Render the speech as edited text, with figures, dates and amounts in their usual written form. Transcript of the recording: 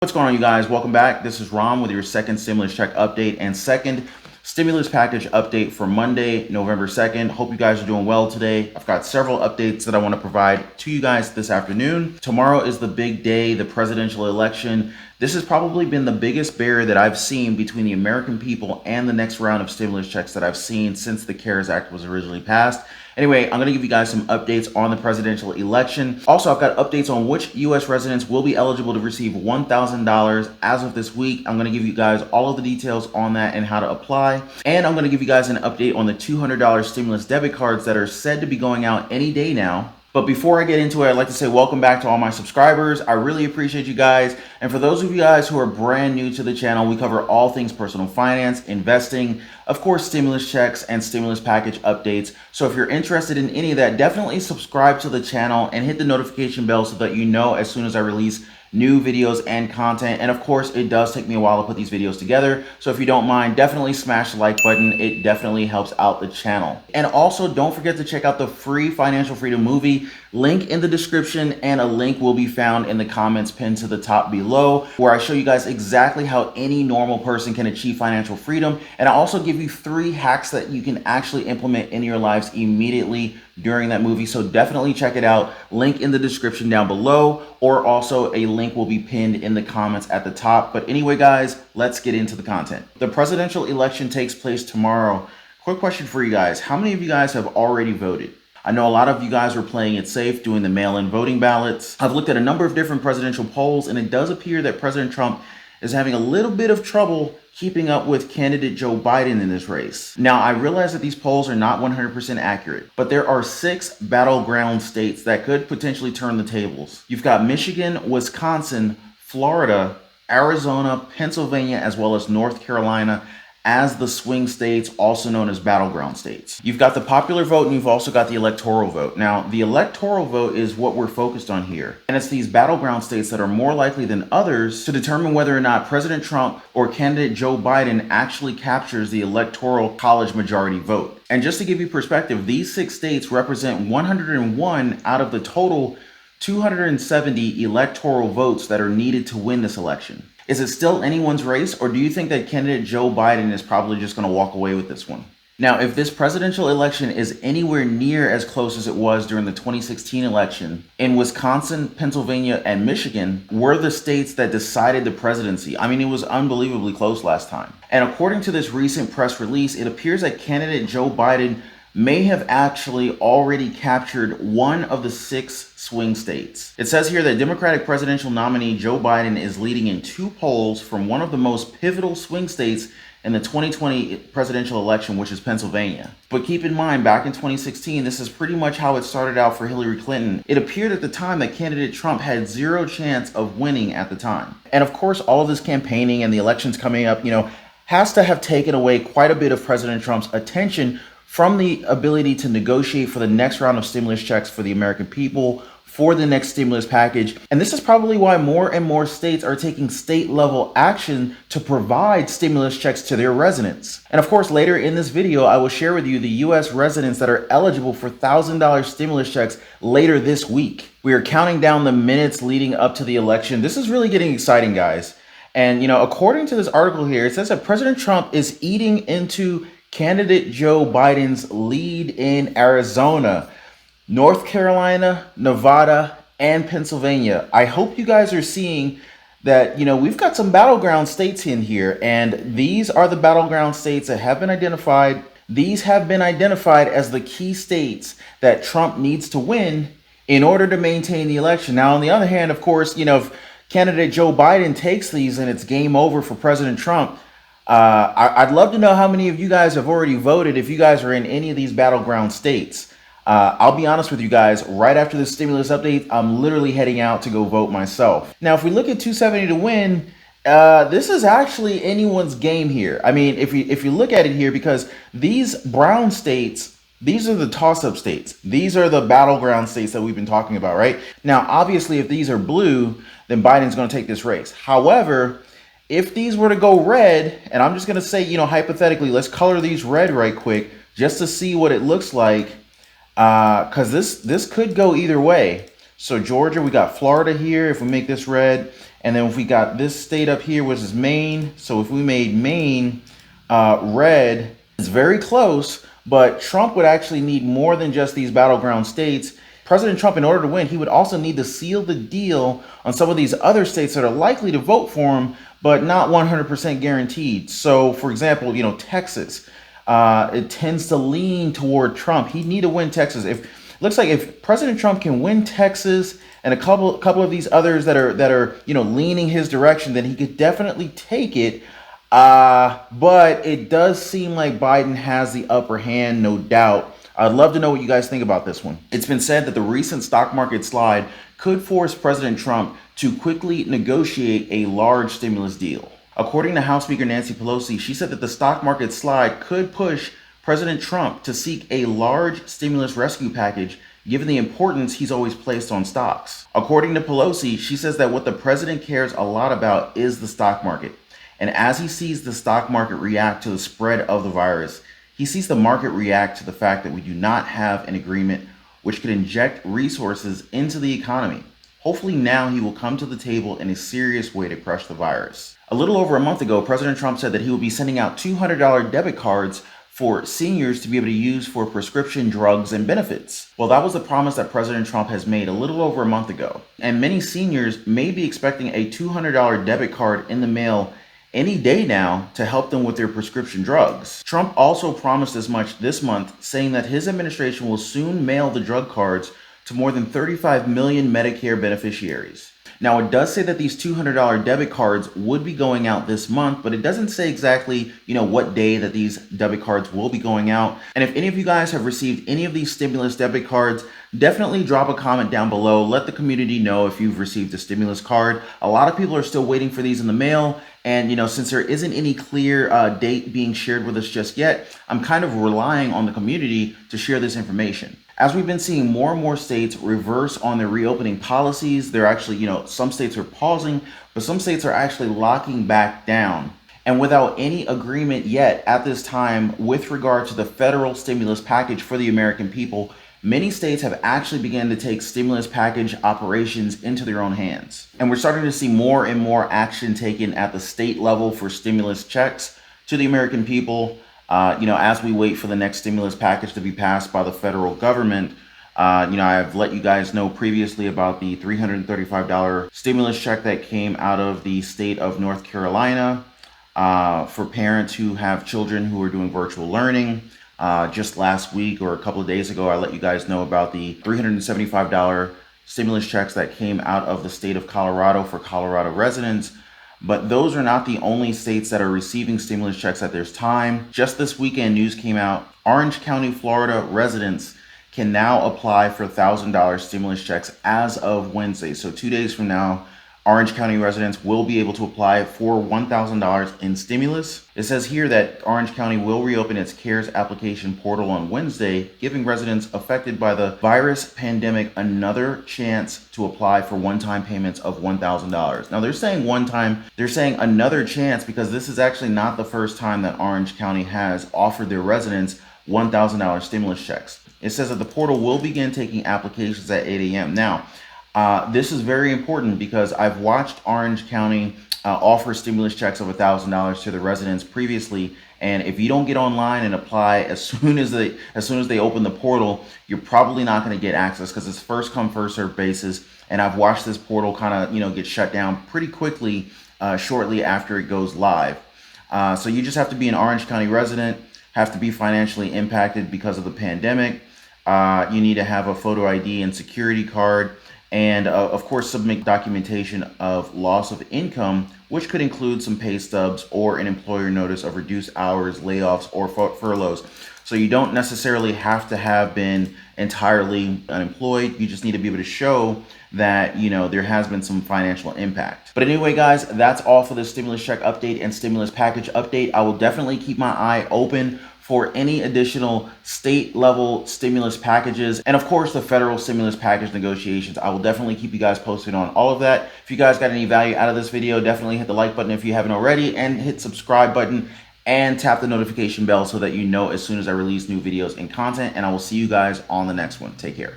What's going on, you guys? Welcome back. This is Rom with your second stimulus check update and second stimulus package update for Monday, November 2nd. Hope you guys are doing well today. I've got several updates that I want to provide to you guys this afternoon. Tomorrow is the big day, the presidential election. This has probably been the biggest barrier that I've seen between the American people and the next round of stimulus checks that I've seen since the CARES Act was originally passed. Anyway, I'm going to give you guys some updates on the presidential election. Also, I've got updates on which U.S. residents will be eligible to receive $1,000 as of this week. I'm going to give you guys all of the details on that and how to apply. And I'm going to give you guys an update on the $200 stimulus debit cards that are said to be going out any day now. But before I get into it, I'd like to say welcome back to all my subscribers. I really appreciate you guys. And for those of you guys who are brand new to the channel, we cover all things personal finance, investing, of course, stimulus checks and stimulus package updates. So if you're interested in any of that, definitely subscribe to the channel and hit the notification bell so that you know as soon as I release new videos and content. And of course, it does take me a while to put these videos together. So if you don't mind, definitely smash the like button. It definitely helps out the channel. And also, don't forget to check out the free Financial Freedom movie. Link in the description, and a link will be found in the comments pinned to the top below, where I show you guys exactly how any normal person can achieve financial freedom. And I also give you 3 hacks that you can actually implement in your lives immediately during that movie. So definitely check it out. Link in the description down below, or also a link will be pinned in the comments at the top. But anyway, guys, let's get into the content. The presidential election takes place tomorrow. Quick question for you guys. How many of you guys have already voted? I know a lot of you guys were playing it safe, doing the mail-in voting ballots. I've looked at a number of different presidential polls, and it does appear that President Trump is having a little bit of trouble keeping up with candidate Joe Biden in this race. Now, I realize that these polls are not 100% accurate, but there are 6 battleground states that could potentially turn the tables. You've got Michigan, Wisconsin, Florida, Arizona, Pennsylvania, as well as North Carolina as the swing states, also known as battleground states. You've got the popular vote, and you've also got the electoral vote. Now, the electoral vote is what we're focused on here. And it's these battleground states that are more likely than others to determine whether or not President Trump or candidate Joe Biden actually captures the electoral college majority vote. And just to give you perspective, these 6 states represent 101 out of the total 270 electoral votes that are needed to win this election. Is it still anyone's race, or do you think that candidate Joe Biden is probably just going to walk away with this one? Now, if this presidential election is anywhere near as close as it was during the 2016 election, in Wisconsin, Pennsylvania, and Michigan were the states that decided the presidency. I mean, it was unbelievably close last time. And according to this recent press release, it appears that candidate Joe Biden may have actually already captured one of the 6 swing states. It says here that Democratic presidential nominee Joe Biden is leading in 2 polls from one of the most pivotal swing states in the 2020 presidential election, which is Pennsylvania. But keep in mind, back in 2016, this is pretty much how it started out for Hillary Clinton. It appeared at the time that candidate Trump had 0 chance of winning at the time. And of course, all of this campaigning and the elections coming up, has to have taken away quite a bit of President Trump's attention from the ability to negotiate for the next round of stimulus checks for the American people, for the next stimulus package. And this is probably why more and more states are taking state-level action to provide stimulus checks to their residents. And of course, later in this video, I will share with you the U.S. residents that are eligible for $1,000 stimulus checks later this week. We are counting down the minutes leading up to the election. This is really getting exciting, guys. And, according to this article here, it says that President Trump is eating into candidate Joe Biden's lead in Arizona, North Carolina, Nevada, and Pennsylvania. I hope you guys are seeing that, we've got some battleground states in here, and these are the battleground states that have been identified. These have been identified as the key states that Trump needs to win in order to maintain the election. Now, on the other hand, of course, if candidate Joe Biden takes these and it's game over for President Trump, I'd love to know how many of you guys have already voted if you guys are in any of these battleground states. I'll be honest with you guys, right after the stimulus update, I'm literally heading out to go vote myself. Now, if we look at 270 to win, this is actually anyone's game here. I mean, if you look at it here, because these brown states, these are the toss-up states. These are the battleground states that we've been talking about, right? Now, obviously, if these are blue, then Biden's going to take this race. However, if these were to go red, and I'm just going to say, hypothetically, let's color these red right quick just to see what it looks like, because this could go either way. So Georgia, we got Florida here, if we make this red. And then if we got this state up here, which is Maine. So if we made Maine red, it's very close, but Trump would actually need more than just these battleground states. President Trump, in order to win, he would also need to seal the deal on some of these other states that are likely to vote for him, but not 100% guaranteed. So, for example, Texas, it tends to lean toward Trump. He'd need to win Texas. Looks like if President Trump can win Texas and a couple of these others that are leaning his direction, then he could definitely take it. But it does seem like Biden has the upper hand, no doubt. I'd love to know what you guys think about this one. It's been said that the recent stock market slide could force President Trump to quickly negotiate a large stimulus deal. According to House Speaker Nancy Pelosi, she said that the stock market slide could push President Trump to seek a large stimulus rescue package, given the importance he's always placed on stocks. According to Pelosi, she says that what the president cares a lot about is the stock market. And as he sees the stock market react to the spread of the virus, he sees the market react to the fact that we do not have an agreement which could inject resources into the economy. Hopefully now he will come to the table in a serious way to crush the virus. A little over a month ago, President Trump said that he will be sending out $200 debit cards for seniors to be able to use for prescription drugs and benefits. Well, that was the promise that President Trump has made a little over a month ago. And many seniors may be expecting a $200 debit card in the mail any day now to help them with their prescription drugs. Trump also promised as much this month, saying that his administration will soon mail the drug cards to more than 35 million Medicare beneficiaries. Now, it does say that these $200 debit cards would be going out this month, but it doesn't say exactly, what day that these debit cards will be going out. And if any of you guys have received any of these stimulus debit cards, definitely drop a comment down below. Let the community know if you've received a stimulus card. A lot of people are still waiting for these in the mail. And, since there isn't any clear date being shared with us just yet, I'm kind of relying on the community to share this information. As we've been seeing more and more states reverse on their reopening policies, they're actually, some states are pausing, but some states are actually locking back down. And without any agreement yet at this time with regard to the federal stimulus package for the American people, many states have actually begun to take stimulus package operations into their own hands. And we're starting to see more and more action taken at the state level for stimulus checks to the American people. As we wait for the next stimulus package to be passed by the federal government, I've let you guys know previously about the $335 stimulus check that came out of the state of North Carolina for parents who have children who are doing virtual learning. Just last week or a couple of days ago, I let you guys know about the $375 stimulus checks that came out of the state of Colorado for Colorado residents. But those are not the only states that are receiving stimulus checks at this time. Just this weekend, news came out. Orange County, Florida residents can now apply for $1,000 stimulus checks as of Wednesday. So 2 days from now, Orange County residents will be able to apply for $1,000 in stimulus. It says here that Orange County will reopen its CARES application portal on Wednesday, giving residents affected by the virus pandemic another chance to apply for one-time payments of $1,000. Now they're saying they're saying another chance because this is actually not the first time that Orange County has offered their residents $1,000 stimulus checks. It says that the portal will begin taking applications at 8 a.m. Now, this is very important because I've watched Orange County offer stimulus checks of $1,000 to the residents previously, and if you don't get online and apply as soon as they open the portal, you're probably not going to get access because it's first come first served basis. And I've watched this portal kind of get shut down pretty quickly shortly after it goes live. So you just have to be an Orange County resident, have to be financially impacted because of the pandemic. You need to have a photo ID and security card. And of course, submit documentation of loss of income, which could include some pay stubs or an employer notice of reduced hours, layoffs, or furloughs. So you don't necessarily have to have been entirely unemployed. You just need to be able to show that, there has been some financial impact. But anyway, guys, that's all for the stimulus check update and stimulus package update. I will definitely keep my eye open for any additional state level stimulus packages and of course the federal stimulus package negotiations. I will definitely keep you guys posted on all of that. If you guys got any value out of this video, definitely hit the like button if you haven't already, and hit subscribe button and tap the notification bell so that you know as soon as I release new videos and content. And I will see you guys on the next one. Take care.